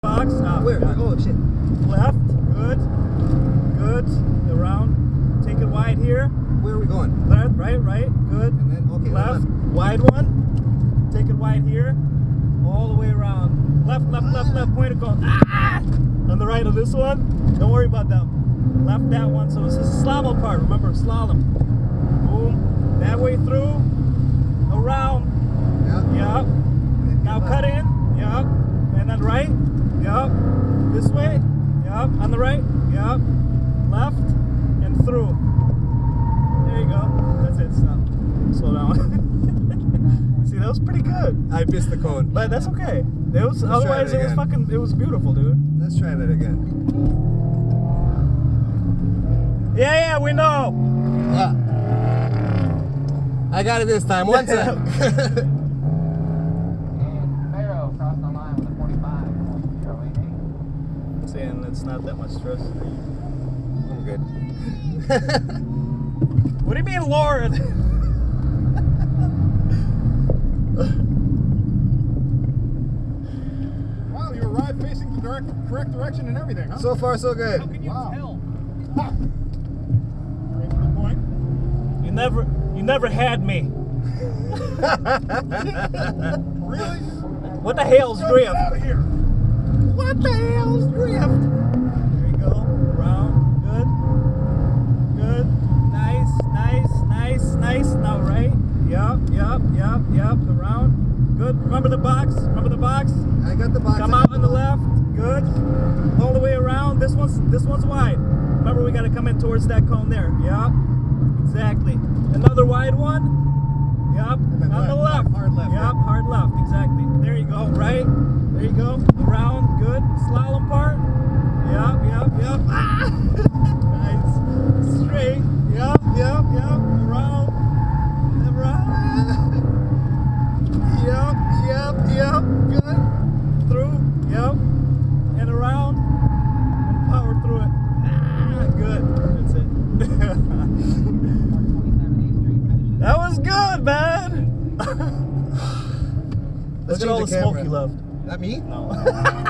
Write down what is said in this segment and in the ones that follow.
Box. Where? Oh shit. Left. Good. Good. Around. Take it wide here. Where are we going? Left. Right. Good. And then okay. Left. Wide one. Take it wide here. All the way around. Left. Point it go. On the right of this one. Don't worry about them. Left that one. So this is a slalom part. Remember slalom. Boom. That way through. Around. Yup. Now cut in. Yup. And then right. Yup. This way. Yup. On the right. Yup. Left. And through. There you go. That's it. Stop. Slow down. See, that was pretty good. I missed the cone. But that's okay. It was, otherwise, it was fucking, it was beautiful, dude. Let's try that again. Yeah, we know. Yeah. I got it this time. One time. Saying it's not that much stress. I'm good. What do you mean, Lauren? Wow, you arrived facing the correct direction and everything, huh? So far, so good. How can you tell? Straight to the point. You never had me. Really? What the hell's drift? Get out of here. What the hell's drift? There you go. Round. Good. Nice. Now right. Yup. Around. Good. Remember the box? I got the box. Come out on the left. Good. All the way around. This one's wide. Remember, we got to come in towards that cone there. Yup. Exactly. Another wide one. Yup. On the left. Hard left. Yup. Hard left. Exactly. There you go. Right. There you go. Around. Good. Slalom part. Yup. Ah! Nice. Straight. Yup. Around. Yup. Good. Through. Yup. And around. And power through it. Good. That's it. That was good, man. Look at all the smoke you left. Not me? No.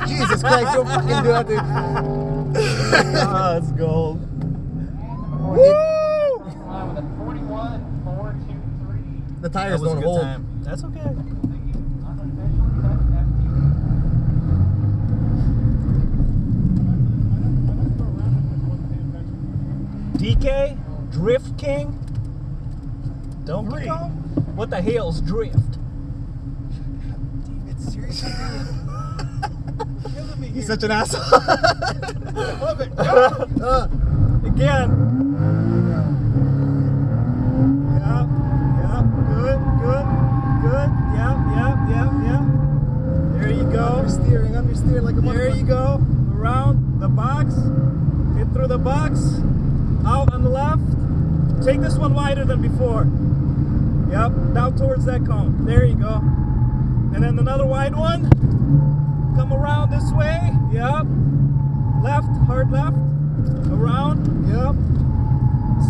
Jesus Christ, don't fucking do that, dude. It's gold. Woo! The tires That was a don't good hold. time. That's okay. DK, Drift King. Don't be calm. What the hell's drift? It's seriously He's such an asshole. Love it. Again. Yup. Good. Yep. There you go. Understeering like a motherfucker. There you go. Around the box. Hit through the box. Out on the left. Take this one wider than before. Yep. Down towards that cone. There you go. And then another wide one. Come around this way. Yep. Left. Hard left. Around. Yep.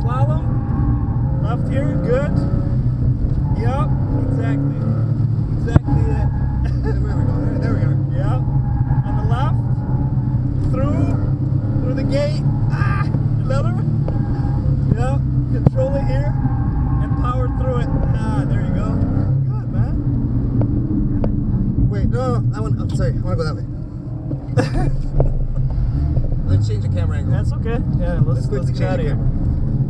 Slalom. Left here. Good. Yep. Exactly it. There we go. There we go. Yep. On the left. Through the gate. Another. Yep. Control it here. And power through it. There you go. Good, man. Wait, no. I want. I'm sorry. I want to go that way. Let's change the camera angle. That's okay. Yeah, let's quickly get out of change here.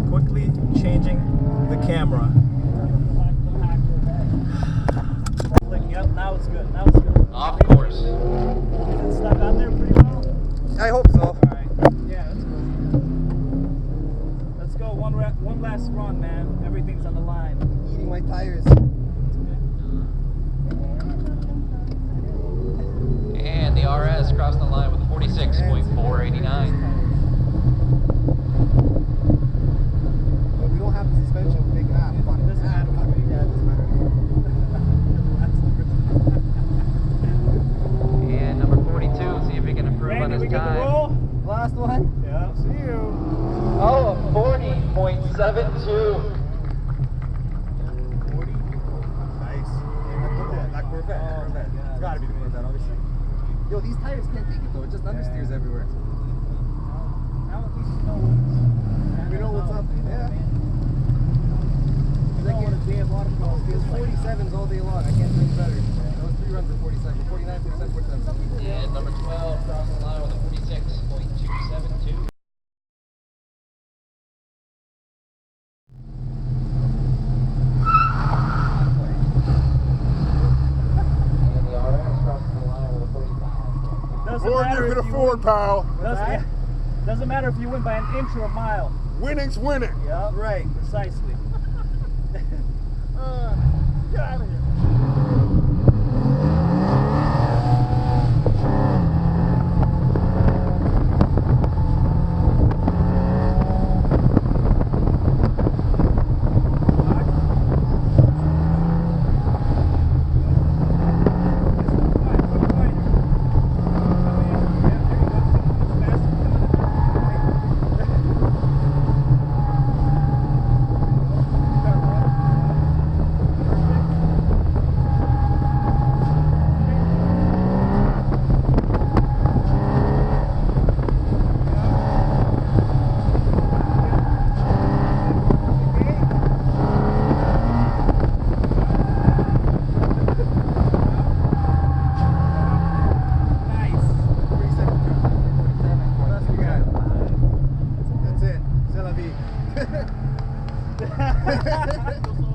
Quickly changing the camera. Yep, now it's good. Off course. Is it stuck on there pretty well? I hope so. Alright. Yeah, that's good. Let's go. One last run, man. Everything's on the line. Eating my tires. And the RS crossed the line with a 46.489. But we don't have the suspension taken off. Doesn't matter. Yeah, it doesn't matter. And number 42, see if he can improve Randy, on his we get the time. roll? Last one. Yeah, see you. Oh, a 40.72. 40. Nice. That Corvette. It's gotta be the Corvette, obviously. Yo, these tires can't take it though. It just understeers everywhere. Now at least you know We know what's up. Yeah. You know what a day of autocross It's feels like. 47s all day long. I can't think better. That was 3 runs for 47. 49, 47, 47. And number 12 crossing the line with a 46.272. And the RS crossing the line with a 45. Doesn't More than matter you if can afford, pal. Doesn't matter if you win by an inch or a mile. Winning's winning. Yeah, right. Precisely. Get out of here.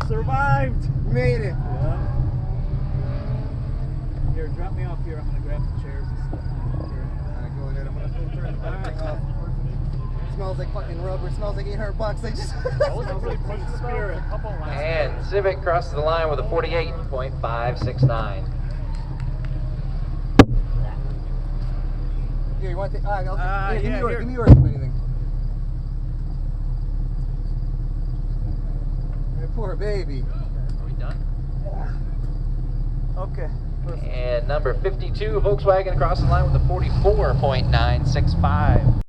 Survived. Made it. Yeah. Here, drop me off here. I'm gonna grab the chairs and stuff. Alright, go ahead. I'm gonna turn the thing off. Smells like fucking rubber. Smells like $800. I just. Spirit. And Civic crosses the line with a 48.569. Here, you want to take? Here, give me yeah, yours. here. Give me yours. If anything. My poor baby. Are we done? Okay. And number 52 Volkswagen crosses the line with a 44.965.